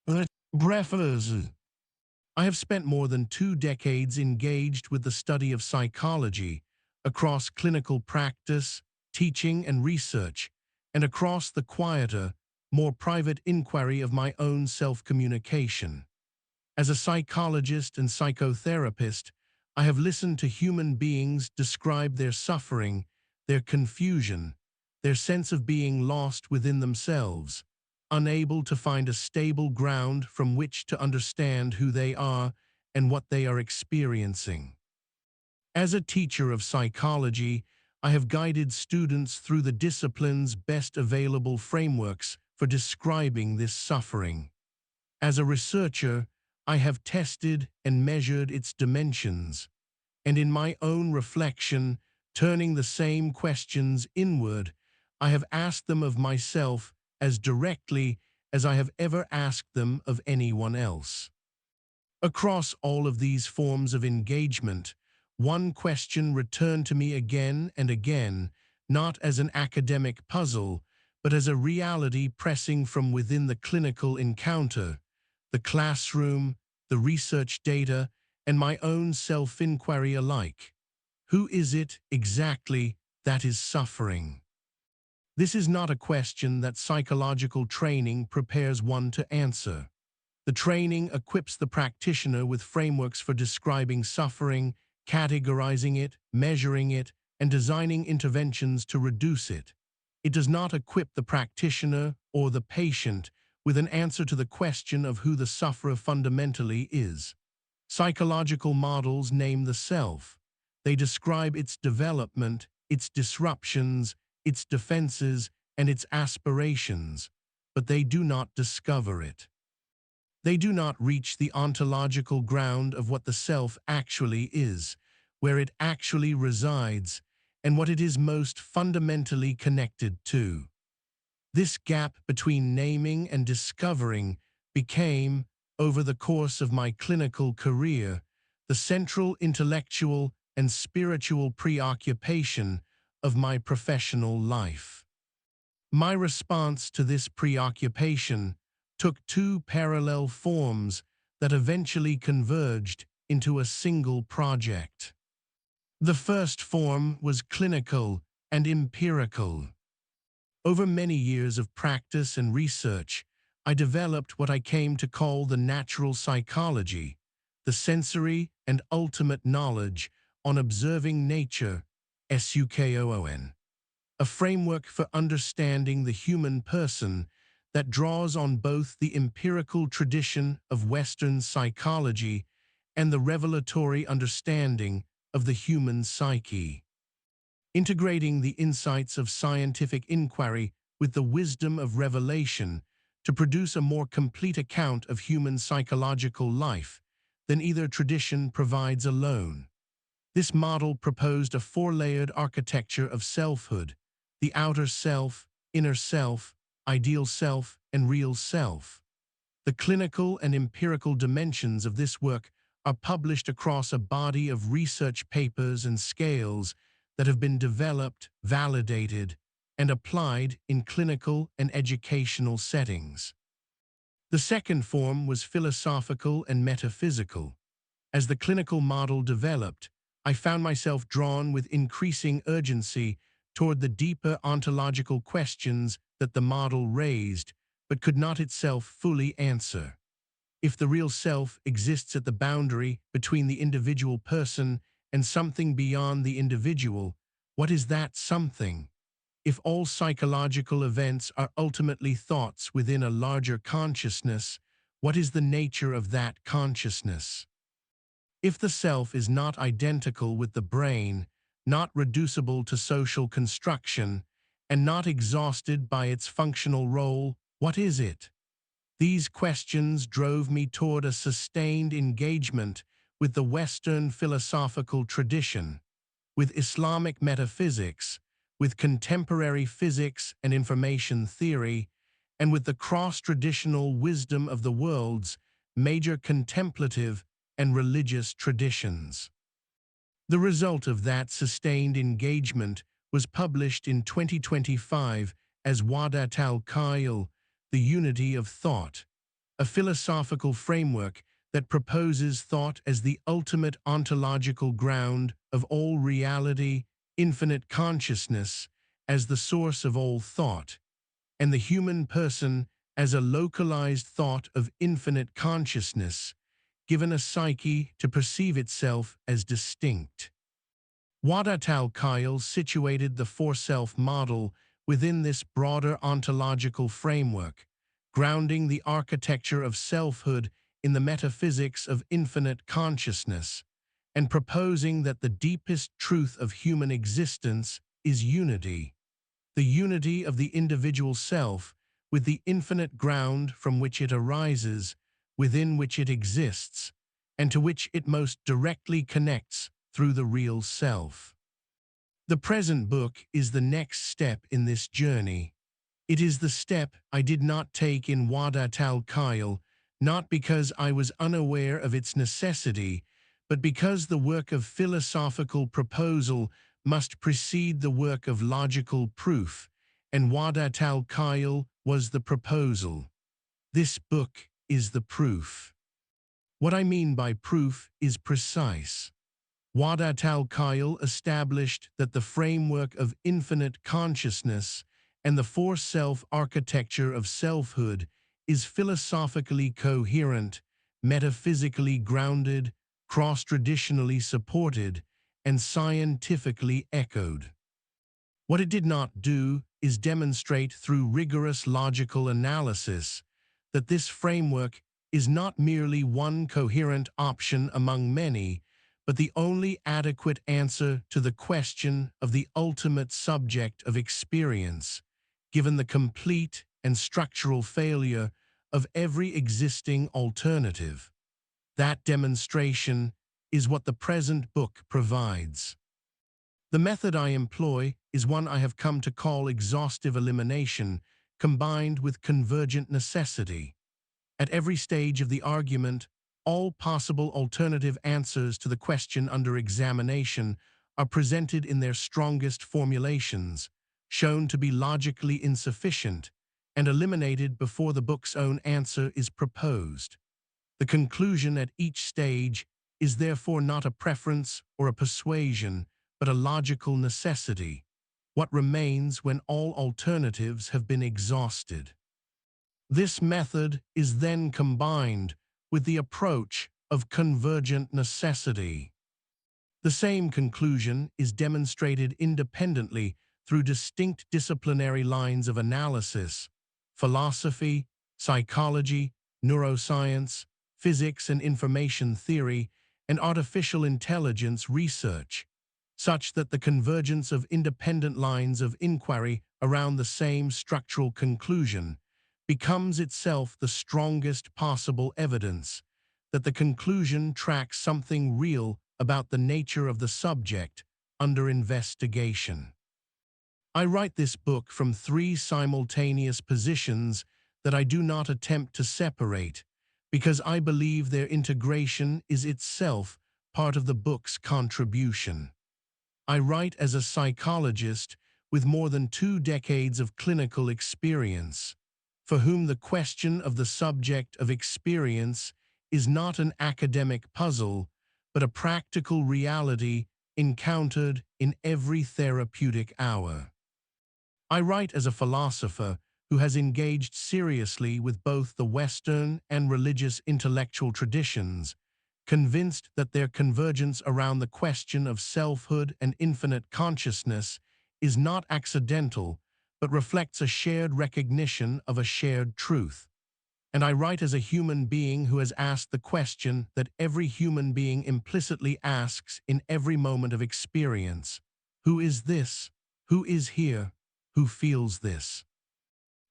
Preface. I have spent more than 2 decades engaged with the study of psychology across clinical practice, teaching, and research, and across the quieter, more private inquiry of my own self-communication. As a psychologist and psychotherapist, I have listened to human beings describe their suffering, their confusion, their sense of being lost within themselves, unable to find a stable ground from which to understand who they are and what they are experiencing. As a teacher of psychology, I have guided students through the discipline's best available frameworks for describing this suffering. As a researcher, I have tested and measured its dimensions, and in my own reflection, turning the same questions inward, I have asked them of myself as directly as I have ever asked them of anyone else. Across all of these forms of engagement, one question returned to me again and again, not as an academic puzzle, but as a reality pressing from within the clinical encounter, the classroom, the research data, and my own self-inquiry alike. Who is it exactly that is suffering? This is not a question that psychological training prepares one to answer. The training equips the practitioner with frameworks for describing suffering, categorizing it, measuring it, and designing interventions to reduce it. It does not equip the practitioner or the patient with an answer to the question of who the sufferer fundamentally is. Psychological models name the self. They describe its development, its disruptions, its defenses, and its aspirations, but they do not discover it. They do not reach the ontological ground of what the self actually is, where it actually resides, and what it is most fundamentally connected to. This gap between naming and discovering became, over the course of my clinical career, the central intellectual and spiritual preoccupation of my professional life. My response to this preoccupation took two parallel forms that eventually converged into a single project. The first form was clinical and empirical. Over many years of practice and research, I developed what I came to call the natural psychology, the sensory and ultimate knowledge on observing nature, SUKOON, a framework for understanding the human person that draws on both the empirical tradition of Western psychology and the revelatory understanding of the human psyche. Integrating the insights of scientific inquiry with the wisdom of revelation to produce a more complete account of human psychological life than either tradition provides alone. This model proposed a four-layered architecture of selfhood: the outer self, inner self, ideal self, and real self. The clinical and empirical dimensions of this work are published across a body of research papers and scales that have been developed, validated, and applied in clinical and educational settings. The second form was philosophical and metaphysical. As the clinical model developed, I found myself drawn with increasing urgency toward the deeper ontological questions that the model raised, but could not itself fully answer. If the real self exists at the boundary between the individual person and something beyond the individual, what is that something? If all psychological events are ultimately thoughts within a larger consciousness, what is the nature of that consciousness? If the self is not identical with the brain, not reducible to social construction, and not exhausted by its functional role, what is it? These questions drove me toward a sustained engagement with the Western philosophical tradition, with Islamic metaphysics, with contemporary physics and information theory, and with the cross-traditional wisdom of the world's major contemplative and religious traditions. The result of that sustained engagement was published in 2025 as Wadat al-Qail, The Unity of Thought, a philosophical framework that proposes thought as the ultimate ontological ground of all reality, infinite consciousness as the source of all thought, and the human person as a localized thought of infinite consciousness, given a psyche to perceive itself as distinct. Wahdat al-Khail situated the four-self model within this broader ontological framework, grounding the architecture of selfhood in the metaphysics of infinite consciousness, and proposing that the deepest truth of human existence is unity, the unity of the individual self with the infinite ground from which it arises, within which it exists, and to which it most directly connects through the real self. The present book is the next step in this journey. It is the step I did not take in Wahdat al-Khail, not because I was unaware of its necessity, but because the work of philosophical proposal must precede the work of logical proof, and Wahdat al-Khail was the proposal. This book is the proof. What I mean by proof is precise. Wahdat al-Khail established that the framework of infinite consciousness and the four-self architecture of selfhood is philosophically coherent, metaphysically grounded, cross-traditionally supported, and scientifically echoed. What it did not do is demonstrate through rigorous logical analysis that this framework is not merely one coherent option among many, but the only adequate answer to the question of the ultimate subject of experience, given the complete and structural failure of every existing alternative. That demonstration is what the present book provides. The method I employ is one I have come to call exhaustive elimination, combined with convergent necessity. At every stage of the argument, all possible alternative answers to the question under examination are presented in their strongest formulations, shown to be logically insufficient, and eliminated before the book's own answer is proposed. The conclusion at each stage is therefore not a preference or a persuasion, but a logical necessity, what remains when all alternatives have been exhausted. This method is then combined with the approach of convergent necessity. The same conclusion is demonstrated independently through distinct disciplinary lines of analysis: philosophy, psychology, neuroscience, physics and information theory, and artificial intelligence research, such that the convergence of independent lines of inquiry around the same structural conclusion becomes itself the strongest possible evidence that the conclusion tracks something real about the nature of the subject under investigation. I write this book from three simultaneous positions that I do not attempt to separate, because I believe their integration is itself part of the book's contribution. I write as a psychologist with more than 2 decades of clinical experience, for whom the question of the subject of experience is not an academic puzzle, but a practical reality encountered in every therapeutic hour. I write as a philosopher who has engaged seriously with both the Western and religious intellectual traditions, convinced that their convergence around the question of selfhood and infinite consciousness is not accidental, but reflects a shared recognition of a shared truth. And I write as a human being who has asked the question that every human being implicitly asks in every moment of experience: who is this? Who is here? Who feels this?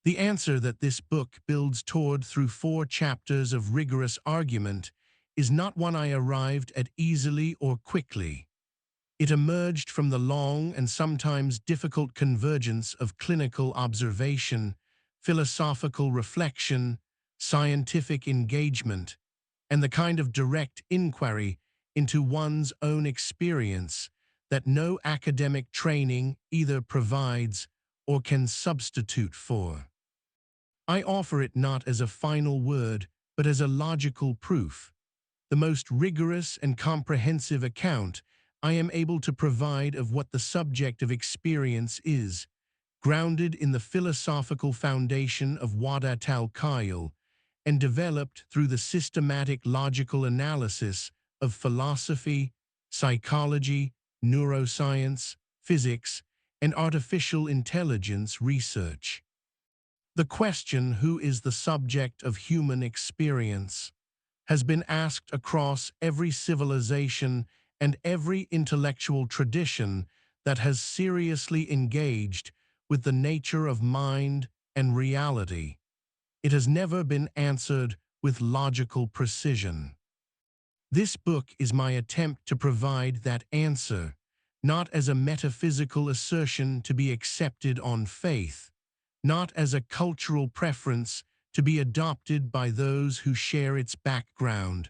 The answer that this book builds toward through 4 chapters of rigorous argument is not one I arrived at easily or quickly. It emerged from the long and sometimes difficult convergence of clinical observation, philosophical reflection, scientific engagement, and the kind of direct inquiry into one's own experience that no academic training either provides or can substitute for. I offer it not as a final word, but as a logical proof, the most rigorous and comprehensive account I am able to provide of what the subject of experience is, grounded in the philosophical foundation of Wadat al-Khail, and developed through the systematic logical analysis of philosophy, psychology, neuroscience, physics, and artificial intelligence research. The question, who is the subject of human experience, has been asked across every civilization and every intellectual tradition that has seriously engaged with the nature of mind and reality. It has never been answered with logical precision. This book is my attempt to provide that answer, not as a metaphysical assertion to be accepted on faith, not as a cultural preference to be adopted by those who share its background,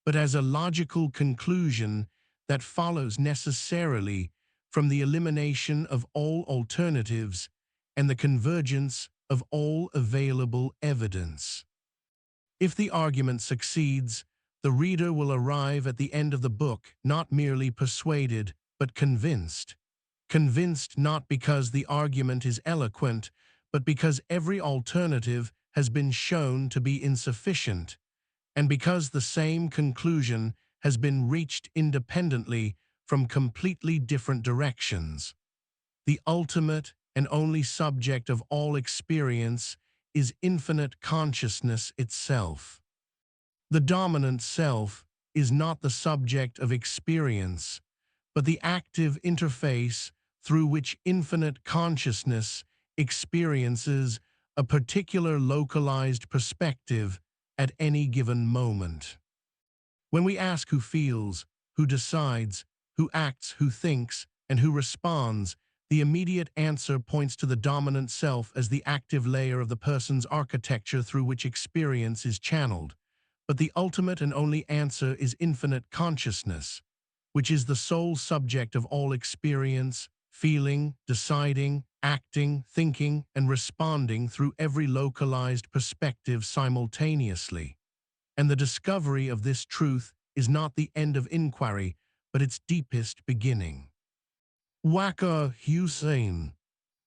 but as a logical conclusion that follows necessarily from the elimination of all alternatives and the convergence of all available evidence. If the argument succeeds, the reader will arrive at the end of the book not merely persuaded, but convinced. Convinced not because the argument is eloquent, but because every alternative has been shown to be insufficient, and because the same conclusion has been reached independently from completely different directions. The ultimate and only subject of all experience is infinite consciousness itself. The dominant self is not the subject of experience, but the active interface through which infinite consciousness experiences a particular localized perspective at any given moment. When we ask who feels, who decides, who acts, who thinks, and who responds, the immediate answer points to the dominant self as the active layer of the person's architecture through which experience is channeled. But the ultimate and only answer is infinite consciousness, which is the sole subject of all experience, feeling, deciding, acting, thinking, and responding through every localized perspective simultaneously. And the discovery of this truth is not the end of inquiry, but its deepest beginning. Waqar Hussain.